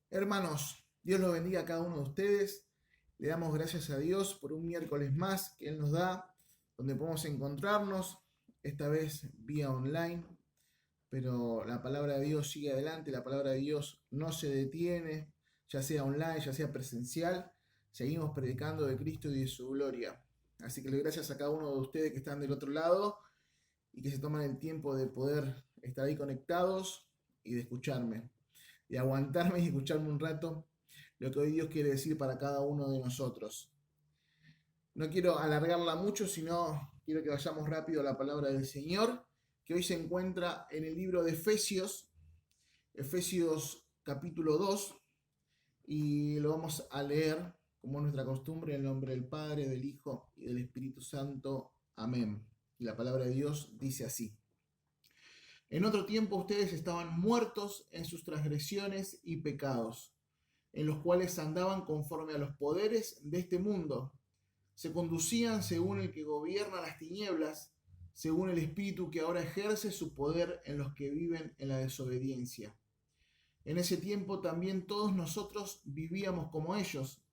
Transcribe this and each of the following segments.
Hermanos, Dios los bendiga a cada uno de ustedes. Le damos gracias a Dios por un miércoles más que Él nos da, donde podemos encontrarnos, esta vez vía online, pero la palabra de Dios sigue adelante, la palabra de Dios no se detiene, ya sea online, ya sea presencial, seguimos predicando de Cristo y de su gloria. Así que le doy gracias a cada uno de ustedes que están del otro lado y que se toman el tiempo de poder estar ahí conectados y de escucharme, de aguantarme y escucharme un rato lo que hoy Dios quiere decir para cada uno de nosotros. No quiero alargarla mucho, sino quiero que vayamos rápido a la palabra del Señor, que hoy se encuentra en el libro de Efesios, Efesios capítulo 2, y lo vamos a leer, como es nuestra costumbre, en el nombre del Padre, del Hijo y del Espíritu Santo. Amén. Y la palabra de Dios dice así. En otro tiempo ustedes estaban muertos en sus transgresiones y pecados, en los cuales andaban conforme a los poderes de este mundo. Se conducían según el que gobierna las tinieblas, según el espíritu que ahora ejerce su poder en los que viven en la desobediencia. En ese tiempo también todos nosotros vivíamos como ellos,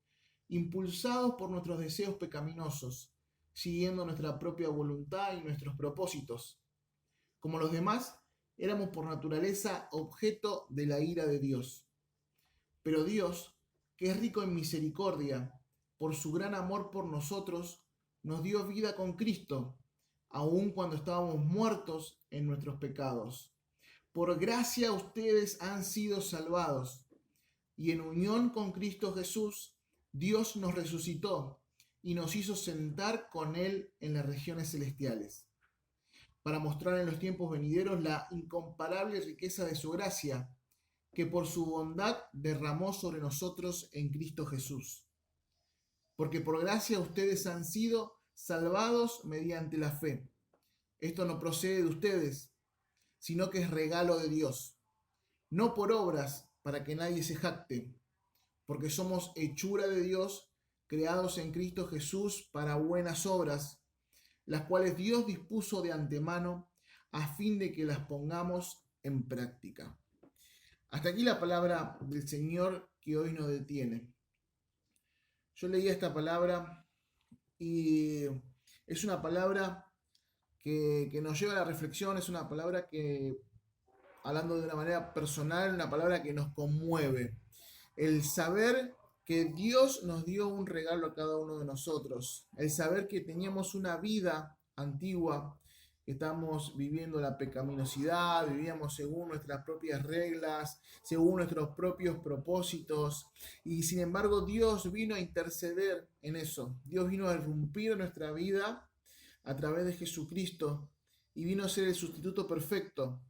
impulsados por nuestros deseos pecaminosos, siguiendo nuestra propia voluntad y nuestros propósitos. Como los demás, éramos por naturaleza objeto de la ira de Dios. Pero Dios, que es rico en misericordia, por su gran amor por nosotros, nos dio vida con Cristo, aun cuando estábamos muertos en nuestros pecados. Por gracia ustedes han sido salvados, y en unión con Cristo Jesús, Dios nos resucitó y nos hizo sentar con Él en las regiones celestiales, para mostrar en los tiempos venideros la incomparable riqueza de su gracia, que por su bondad derramó sobre nosotros en Cristo Jesús. Porque por gracia ustedes han sido salvados mediante la fe. Esto no procede de ustedes, sino que es regalo de Dios, no por obras para que nadie se jacte, porque somos hechura de Dios, creados en Cristo Jesús para buenas obras, las cuales Dios dispuso de antemano a fin de que las pongamos en práctica. Hasta aquí la palabra del Señor que hoy nos detiene. Yo leía esta palabra y es una palabra que nos lleva a la reflexión, es una palabra que, hablando de una manera personal, una palabra que nos conmueve. El saber que Dios nos dio un regalo a cada uno de nosotros, el saber que teníamos una vida antigua, que estamos viviendo la pecaminosidad, vivíamos según nuestras propias reglas, según nuestros propios propósitos, y sin embargo Dios vino a interceder en eso, Dios vino a irrumpir nuestra vida a través de Jesucristo y vino a ser el sustituto perfecto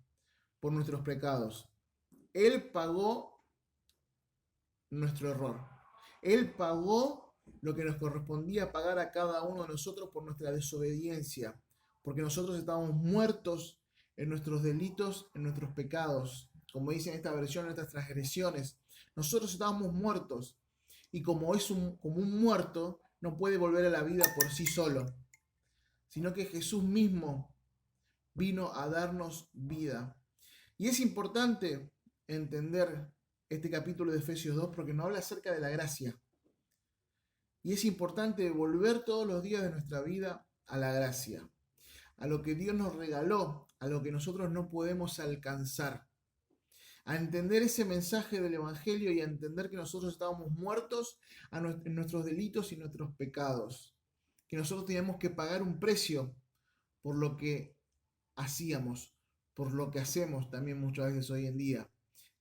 por nuestros pecados. Él pagó nuestro error. Él pagó lo que nos correspondía pagar a cada uno de nosotros por nuestra desobediencia, porque nosotros estábamos muertos en nuestros delitos, en nuestros pecados, como dice en esta versión, en nuestras transgresiones. Nosotros estábamos muertos y como es como un muerto, no puede volver a la vida por sí solo, sino que Jesús mismo vino a darnos vida. Y es importante entender este capítulo de Efesios 2 porque nos habla acerca de la gracia. Y es importante volver todos los días de nuestra vida a la gracia, a lo que Dios nos regaló, a lo que nosotros no podemos alcanzar, a entender ese mensaje del Evangelio y a entender que nosotros estábamos muertos en nuestros delitos y nuestros pecados, que nosotros teníamos que pagar un precio por lo que hacíamos, por lo que hacemos también muchas veces hoy en día,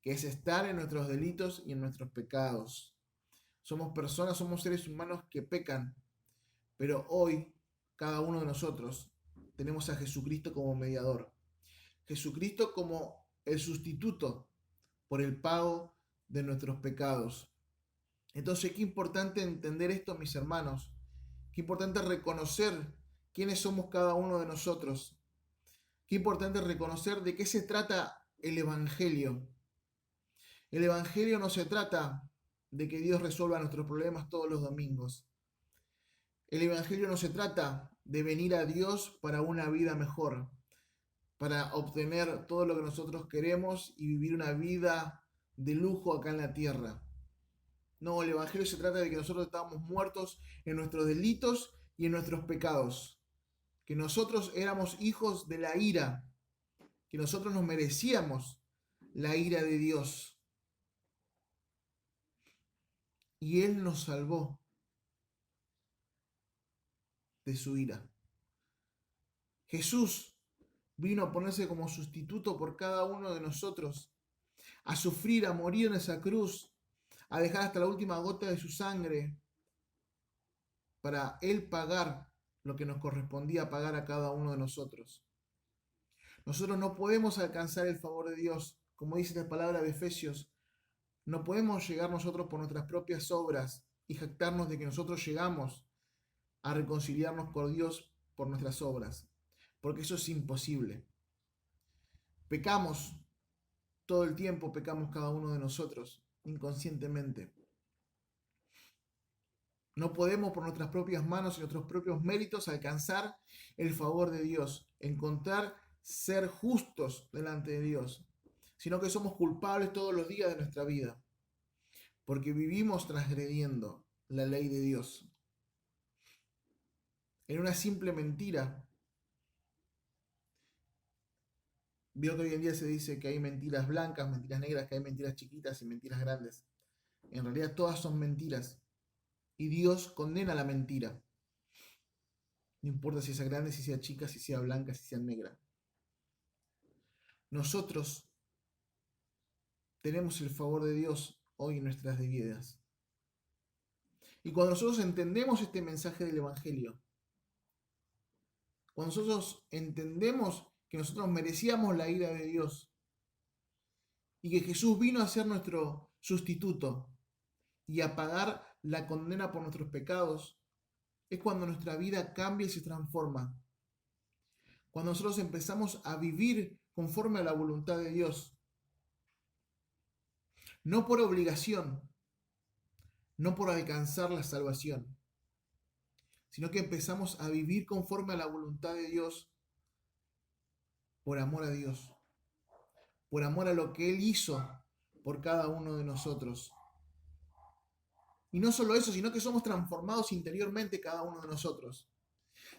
que es estar en nuestros delitos y en nuestros pecados. Somos personas, somos seres humanos que pecan, pero hoy cada uno de nosotros tenemos a Jesucristo como mediador, Jesucristo como el sustituto por el pago de nuestros pecados. Entonces, qué importante entender esto, mis hermanos, qué importante reconocer quiénes somos cada uno de nosotros, qué importante reconocer de qué se trata el Evangelio. El Evangelio no se trata de que Dios resuelva nuestros problemas todos los domingos. El Evangelio no se trata de venir a Dios para una vida mejor, para obtener todo lo que nosotros queremos y vivir una vida de lujo acá en la tierra. No, el Evangelio se trata de que nosotros estábamos muertos en nuestros delitos y en nuestros pecados, que nosotros éramos hijos de la ira, que nosotros nos merecíamos la ira de Dios. Y Él nos salvó de su ira. Jesús vino a ponerse como sustituto por cada uno de nosotros, a sufrir, a morir en esa cruz, a dejar hasta la última gota de su sangre para Él pagar lo que nos correspondía pagar a cada uno de nosotros. Nosotros no podemos alcanzar el favor de Dios, como dice la palabra de Efesios. No podemos llegar nosotros por nuestras propias obras y jactarnos de que nosotros llegamos a reconciliarnos con Dios por nuestras obras, porque eso es imposible. Pecamos todo el tiempo, pecamos cada uno de nosotros, inconscientemente. No podemos por nuestras propias manos y nuestros propios méritos alcanzar el favor de Dios, encontrar ser justos delante de Dios, sino que somos culpables todos los días de nuestra vida, porque vivimos transgrediendo la ley de Dios. En una simple mentira. Vio que hoy en día se dice que hay mentiras blancas, mentiras negras, que hay mentiras chiquitas y mentiras grandes. En realidad todas son mentiras. Y Dios condena la mentira. No importa si sea grande, si sea chica, si sea blanca, si sea negra. Nosotros tenemos el favor de Dios hoy en nuestras vidas. Y cuando nosotros entendemos este mensaje del Evangelio, cuando nosotros entendemos que nosotros merecíamos la ira de Dios y que Jesús vino a ser nuestro sustituto y a pagar la condena por nuestros pecados, es cuando nuestra vida cambia y se transforma. Cuando nosotros empezamos a vivir conforme a la voluntad de Dios. No por obligación, no por alcanzar la salvación, sino que empezamos a vivir conforme a la voluntad de Dios por amor a Dios, por amor a lo que Él hizo por cada uno de nosotros. Y no solo eso, sino que somos transformados interiormente cada uno de nosotros.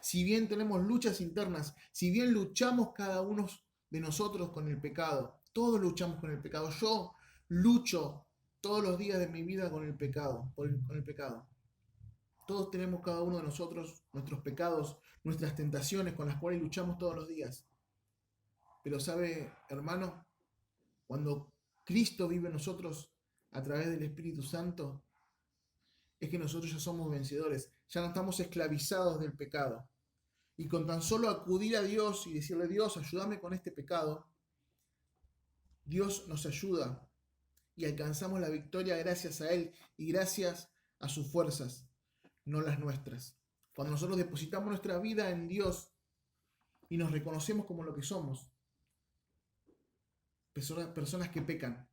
Si bien tenemos luchas internas, si bien luchamos cada uno de nosotros con el pecado, todos luchamos con el pecado. Yo lucho todos los días de mi vida con el pecado, con el pecado. Todos tenemos cada uno de nosotros nuestros pecados, nuestras tentaciones con las cuales luchamos todos los días. Pero sabe, hermano, cuando Cristo vive en nosotros a través del Espíritu Santo, es que nosotros ya somos vencedores, ya no estamos esclavizados del pecado. Y con tan solo acudir a Dios y decirle, Dios, ayúdame con este pecado, Dios nos ayuda y alcanzamos la victoria gracias a Él y gracias a sus fuerzas, no las nuestras. Cuando nosotros depositamos nuestra vida en Dios y nos reconocemos como lo que somos, personas que pecan,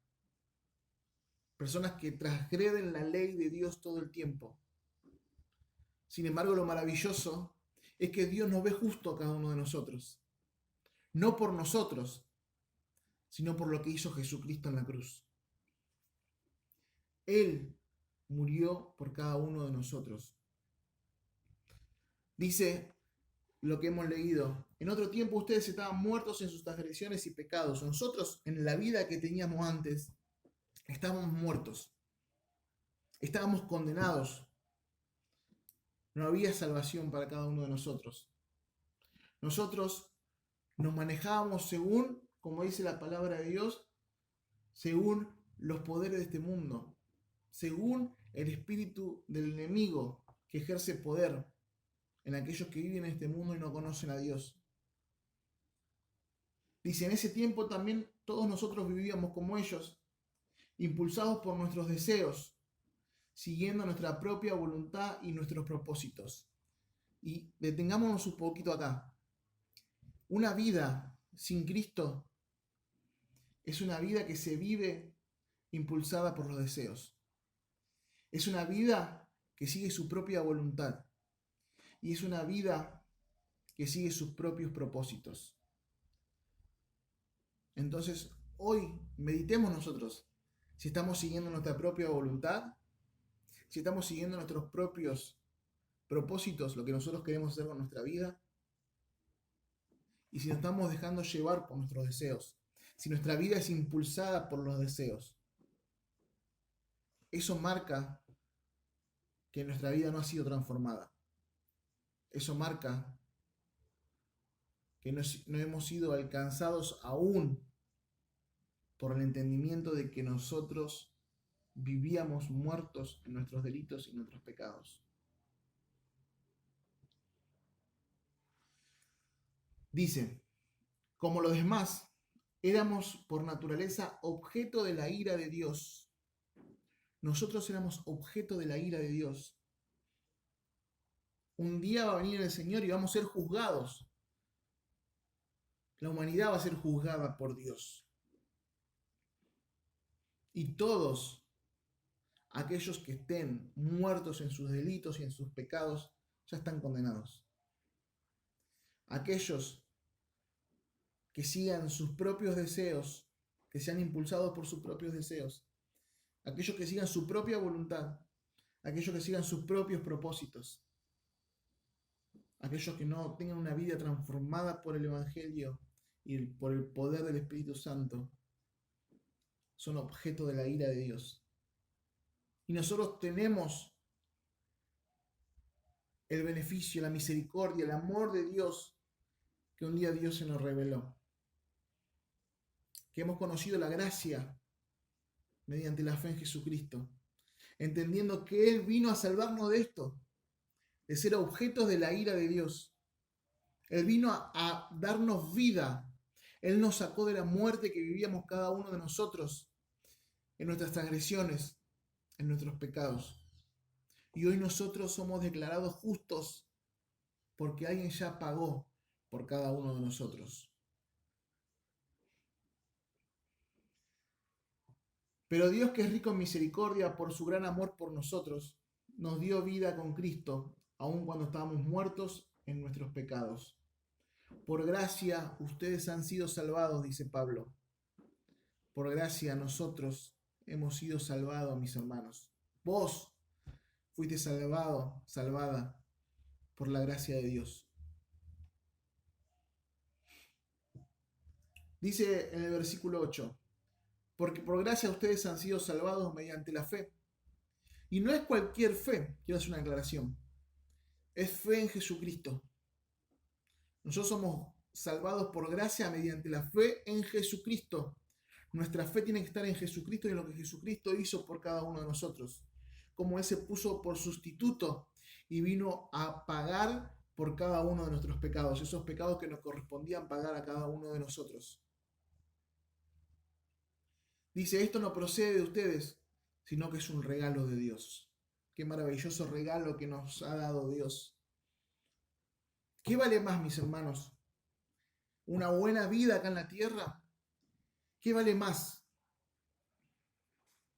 personas que transgreden la ley de Dios todo el tiempo. Sin embargo, lo maravilloso es que Dios nos ve justo a cada uno de nosotros. No por nosotros, sino por lo que hizo Jesucristo en la cruz. Él murió por cada uno de nosotros. Dice lo que hemos leído. En otro tiempo ustedes estaban muertos en sus transgresiones y pecados. Nosotros, en la vida que teníamos antes, estábamos muertos. Estábamos condenados. No había salvación para cada uno de nosotros. Nosotros nos manejábamos según, como dice la palabra de Dios, según los poderes de este mundo, según el espíritu del enemigo que ejerce poder en aquellos que viven en este mundo y no conocen a Dios. Dice, en ese tiempo también todos nosotros vivíamos como ellos, impulsados por nuestros deseos, siguiendo nuestra propia voluntad y nuestros propósitos. Y detengámonos un poquito acá. Una vida sin Cristo es una vida que se vive impulsada por los deseos. Es una vida que sigue su propia voluntad. Y es una vida que sigue sus propios propósitos. Entonces, hoy meditemos nosotros si estamos siguiendo nuestra propia voluntad, si estamos siguiendo nuestros propios propósitos, lo que nosotros queremos hacer con nuestra vida, y si nos estamos dejando llevar por nuestros deseos, si nuestra vida es impulsada por los deseos. Eso marca que nuestra vida no ha sido transformada. Eso marca que no hemos sido alcanzados aún por el entendimiento de que nosotros vivíamos muertos en nuestros delitos y nuestros pecados. Dice, como los demás, éramos por naturaleza objeto de la ira de Dios. Nosotros éramos objeto de la ira de Dios. Un día va a venir el Señor y vamos a ser juzgados. La humanidad va a ser juzgada por Dios. Y todos aquellos que estén muertos en sus delitos y en sus pecados ya están condenados. Aquellos que sigan sus propios deseos, que sean impulsados por sus propios deseos, aquellos que sigan su propia voluntad, aquellos que sigan sus propios propósitos, aquellos que no tengan una vida transformada por el Evangelio y por el poder del Espíritu Santo, son objeto de la ira de Dios. Y nosotros tenemos el beneficio, la misericordia, el amor de Dios que un día Dios se nos reveló. Que hemos conocido la gracia mediante la fe en Jesucristo, entendiendo que Él vino a salvarnos de esto, de ser objetos de la ira de Dios. Él vino a darnos vida. Él nos sacó de la muerte que vivíamos cada uno de nosotros en nuestras transgresiones, en nuestros pecados. Y hoy nosotros somos declarados justos porque alguien ya pagó por cada uno de nosotros. Pero Dios, que es rico en misericordia por su gran amor por nosotros, nos dio vida con Cristo, aun cuando estábamos muertos en nuestros pecados. Por gracia ustedes han sido salvados, dice Pablo. Por gracia nosotros hemos sido salvados, mis hermanos. Vos fuiste salvado, salvada por la gracia de Dios. Dice en el versículo 8, porque por gracia ustedes han sido salvados mediante la fe. Y no es cualquier fe, quiero hacer una aclaración. Es fe en Jesucristo. Nosotros somos salvados por gracia mediante la fe en Jesucristo. Nuestra fe tiene que estar en Jesucristo y en lo que Jesucristo hizo por cada uno de nosotros. Como Él se puso por sustituto y vino a pagar por cada uno de nuestros pecados, esos pecados que nos correspondían pagar a cada uno de nosotros. Dice, esto no procede de ustedes, sino que es un regalo de Dios. Qué maravilloso regalo que nos ha dado Dios. ¿Qué vale más, mis hermanos? ¿Una buena vida acá en la tierra? ¿Qué vale más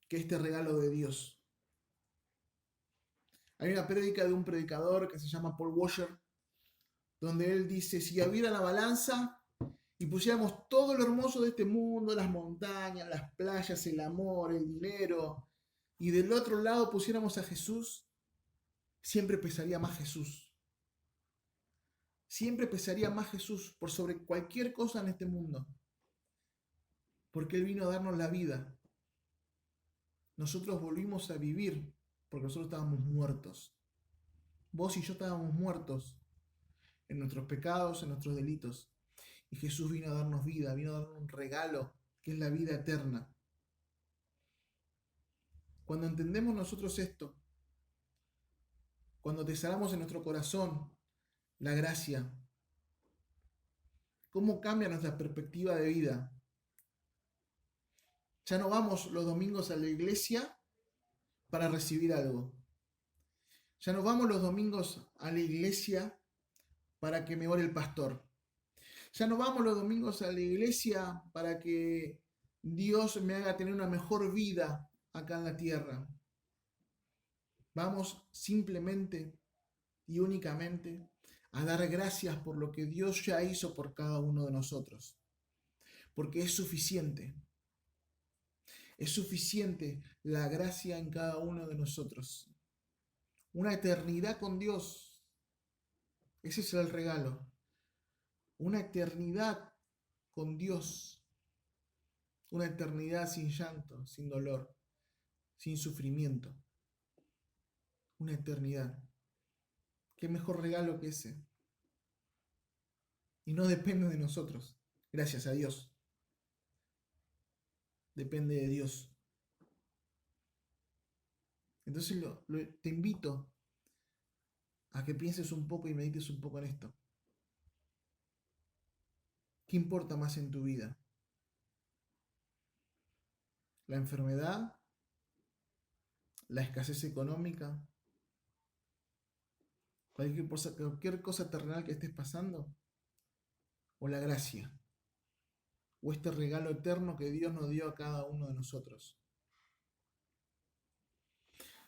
que este regalo de Dios? Hay una prédica de un predicador que se llama Paul Washer, donde él dice, si hubiera la balanza y pusiéramos todo lo hermoso de este mundo, las montañas, las playas, el amor, el dinero, y del otro lado pusiéramos a Jesús, siempre pesaría más Jesús. Siempre pesaría más Jesús por sobre cualquier cosa en este mundo. Porque Él vino a darnos la vida. Nosotros volvimos a vivir porque nosotros estábamos muertos. Vos y yo estábamos muertos en nuestros pecados, en nuestros delitos. Y Jesús vino a darnos vida, vino a darnos un regalo que es la vida eterna. Cuando entendemos nosotros esto, cuando desarmamos en nuestro corazón la gracia, ¿cómo cambia nuestra perspectiva de vida? Ya no vamos los domingos a la iglesia para recibir algo. Ya no vamos los domingos a la iglesia para que me ore el pastor. Ya no vamos los domingos a la iglesia para que Dios me haga tener una mejor vida acá en la tierra. Vamos simplemente y únicamente a dar gracias por lo que Dios ya hizo por cada uno de nosotros. Porque es suficiente. Es suficiente la gracia en cada uno de nosotros. Una eternidad con Dios. Ese es el regalo. Una eternidad con Dios. Una eternidad sin llanto, sin dolor, sin sufrimiento. Una eternidad. ¿Qué mejor regalo que ese? Y no depende de nosotros. Gracias a Dios. Depende de Dios. Entonces te invito a que pienses un poco y medites un poco en esto. ¿Qué importa más en tu vida? ¿La enfermedad? ¿La escasez económica? ¿Cualquier cosa terrenal que estés pasando? ¿O la gracia? ¿O este regalo eterno que Dios nos dio a cada uno de nosotros?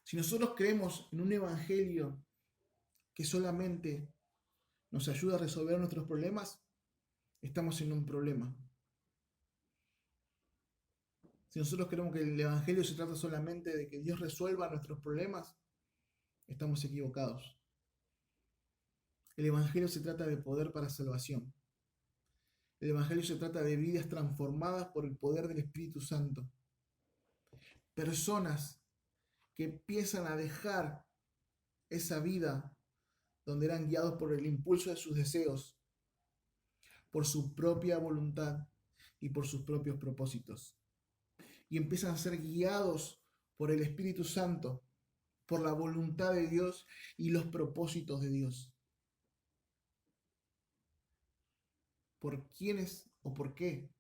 Si nosotros creemos en un evangelio que solamente nos ayuda a resolver nuestros problemas, estamos en un problema. Si nosotros creemos que el evangelio se trata solamente de que Dios resuelva nuestros problemas, estamos equivocados. El evangelio se trata de poder para salvación. El evangelio se trata de vidas transformadas por el poder del Espíritu Santo. Personas que empiezan a dejar esa vida donde eran guiados por el impulso de sus deseos, por su propia voluntad y por sus propios propósitos. Y empiezan a ser guiados por el Espíritu Santo, por la voluntad de Dios y los propósitos de Dios. ¿Por quiénes o por qué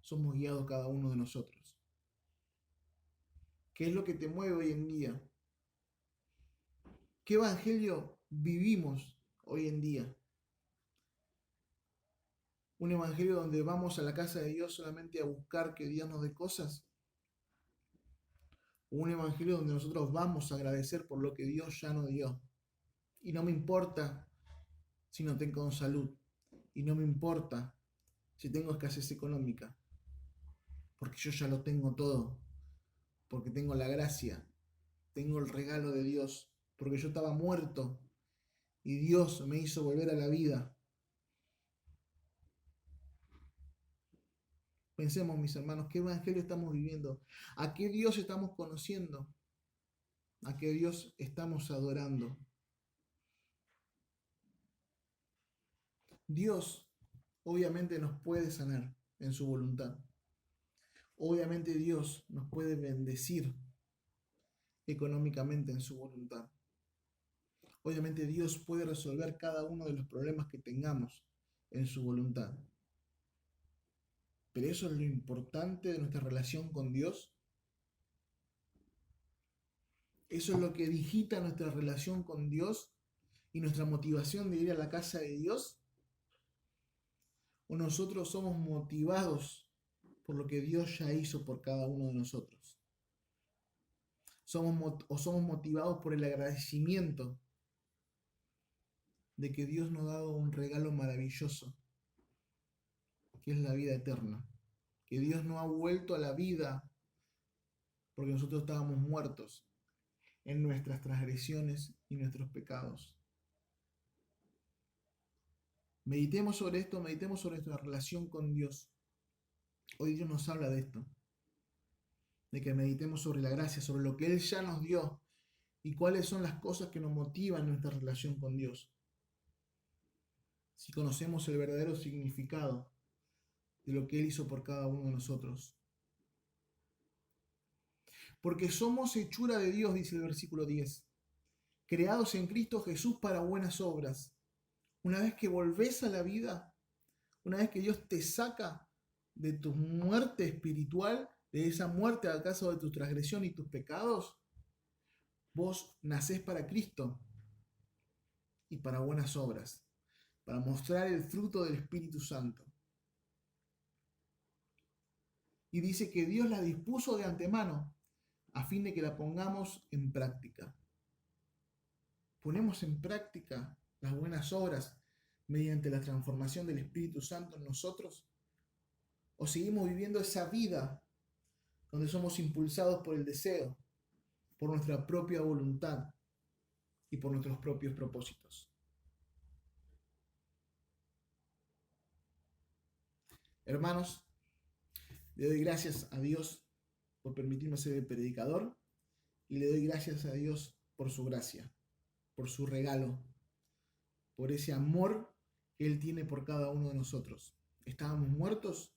somos guiados cada uno de nosotros? ¿Qué es lo que te mueve hoy en día? ¿Qué evangelio vivimos hoy en día? ¿Un evangelio donde vamos a la casa de Dios solamente a buscar que Dios nos dé cosas? ¿O un evangelio donde nosotros vamos a agradecer por lo que Dios ya nos dio? Y no me importa si no tengo salud. Y no me importa si tengo escasez económica. Porque yo ya lo tengo todo. Porque tengo la gracia. Tengo el regalo de Dios. Porque yo estaba muerto. Y Dios me hizo volver a la vida. Pensemos, mis hermanos, ¿qué evangelio estamos viviendo? ¿A qué Dios estamos conociendo? ¿A qué Dios estamos adorando? Dios obviamente nos puede sanar en su voluntad. Obviamente Dios nos puede bendecir económicamente en su voluntad. Obviamente Dios puede resolver cada uno de los problemas que tengamos en su voluntad. Pero eso es lo importante de nuestra relación con Dios. Eso es lo que digita nuestra relación con Dios y nuestra motivación de ir a la casa de Dios. ¿O nosotros somos motivados por lo que Dios ya hizo por cada uno de nosotros? Somos motivados por el agradecimiento de que Dios nos ha dado un regalo maravilloso, que es la vida eterna. Que Dios no ha vuelto a la vida porque nosotros estábamos muertos en nuestras transgresiones y nuestros pecados. Meditemos sobre esto, meditemos sobre nuestra relación con Dios. Hoy Dios nos habla de esto, de que meditemos sobre la gracia, sobre lo que Él ya nos dio y cuáles son las cosas que nos motivan nuestra relación con Dios. Si conocemos el verdadero significado de lo que Él hizo por cada uno de nosotros. Porque somos hechura de Dios, dice el versículo 10, creados en Cristo Jesús para buenas obras. Una vez que volvés a la vida, una vez que Dios te saca de tu muerte espiritual, de esa muerte a causa de tu transgresión y tus pecados, vos nacés para Cristo y para buenas obras, para mostrar el fruto del Espíritu Santo. Y dice que Dios la dispuso de antemano a fin de que la pongamos en práctica. Ponemos en práctica las buenas obras mediante la transformación del Espíritu Santo en nosotros, o seguimos viviendo esa vida donde somos impulsados por el deseo, por nuestra propia voluntad y por nuestros propios propósitos. Hermanos, le doy gracias a Dios por permitirme ser el predicador y le doy gracias a Dios por su gracia, por su regalo, por ese amor que Él tiene por cada uno de nosotros. Estábamos muertos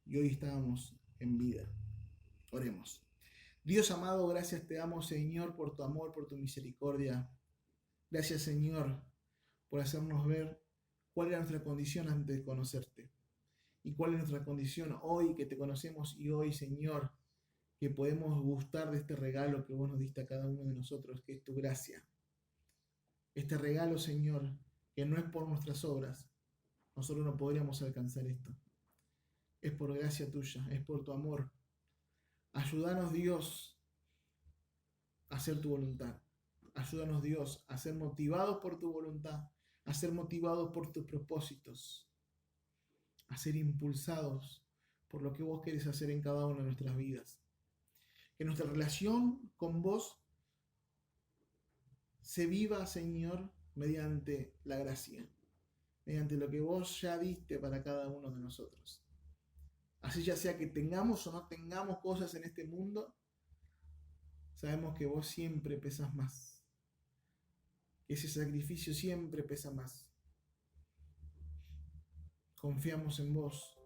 y hoy estábamos en vida. Oremos. Dios amado, gracias te damos, Señor, por tu amor, por tu misericordia. Gracias, Señor, por hacernos ver cuál era nuestra condición antes de conocerte y cuál es nuestra condición hoy que te conocemos y hoy, Señor, que podemos gustar de este regalo que vos nos diste a cada uno de nosotros, que es tu gracia. Este regalo, Señor, que no es por nuestras obras, nosotros no podríamos alcanzar esto. Es por gracia tuya, es por tu amor. Ayúdanos, Dios, a hacer tu voluntad. Ayúdanos, Dios, a ser motivados por tu voluntad, a ser motivados por tus propósitos, a ser impulsados por lo que vos querés hacer en cada una de nuestras vidas. Que nuestra relación con vos se viva, Señor, mediante la gracia, mediante lo que vos ya diste para cada uno de nosotros. Así ya sea que tengamos o no tengamos cosas en este mundo, sabemos que vos siempre pesas más, que ese sacrificio siempre pesa más. Confiamos en vos,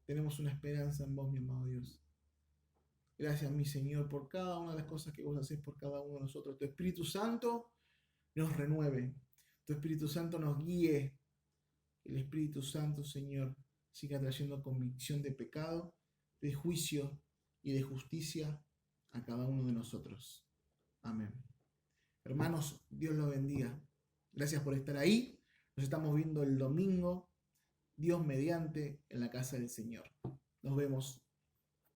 tenemos una esperanza en vos, mi amado Dios. Gracias, mi Señor, por cada una de las cosas que vos hacés por cada uno de nosotros. Tu Espíritu Santo nos renueve, tu Espíritu Santo nos guíe. El Espíritu Santo, Señor, siga trayendo convicción de pecado, de juicio y de justicia a cada uno de nosotros. Amén. Hermanos, Dios los bendiga. Gracias por estar ahí. Nos estamos viendo el domingo, Dios mediante, en la casa del Señor. Nos vemos.